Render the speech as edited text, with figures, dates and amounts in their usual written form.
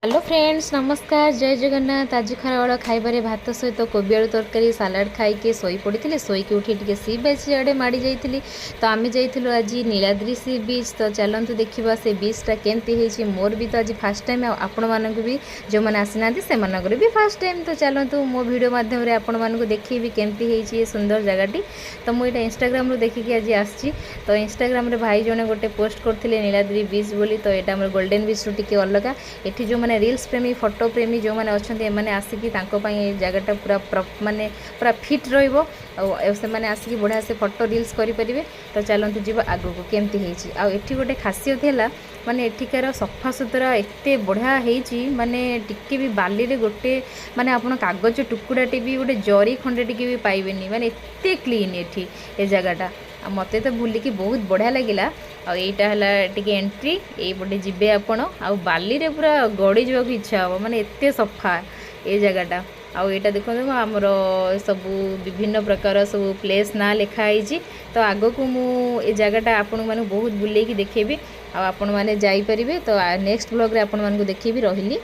Hello friends नमस्कार जय जगन्नाथ। आज खराबेल खाइबारे भात सहित कोबी आलू तरकारी सालाड खाई शोई पड़ी शोईकी उठी टी सी बीच आड़े माड़ी जाइली। तो आम जाइलु आज नीलाद्री सी बीच। तो चलतु देखा से बीचटा केमती मोर भी तो आज फास्ट टाइम आपण मानक भी जो मैंने आसी ना से भी फास्ट टाइम। तो चलतु मो वीडियो माध्यम आपण मानक देखी केमती ये सुंदर जगहटी। तो मुझे इंस्टाग्राम रू देखिकी आज आसी। तो इंस्टाग्राम रे भाई जने गोटे पोस्ट करते नीलाद्री बीच बोली। तो यहाँ गोल्डन बीच रू टी अलग एठी जो मैंने रील्स प्रेमी फोटो प्रेमी जो मैंने अच्छा मैंने आसिकी जगटा पूरा माने पूरा फिट रही मैंने आसिकी बढ़िया से फोटो रील्स करें। तो चलते जीव आग को केमती आठी गोटे खासियत है माने एठिकार सफा सुतरा एत बढ़िया होती माने टिके भी बाली रे गोटे माने आपण कागज टुकुड़ाटे भी गोटे जरी खंडे टिके भी पाइबेनी माने एत क्लीन एठी ए जगटा। मते तो बुलिकी बहुत बढ़िया लगिला। आईटा है टी एंट्री यपटे जीवे आपण बाली रे पूरा गड़ी जावाक इच्छा हम माने एत सफा ए जगटा। आईटा देखो आमर सबू विभिन्न प्रकार सब प्लेस ना लिखाई। तो आग को मु जगटा आपण माने बहुत बुलेकी देखेबी आपण माने जाई परिबे। तो नेक्स्ट ब्लॉग रे आपण मानकु देखेबी रहिली।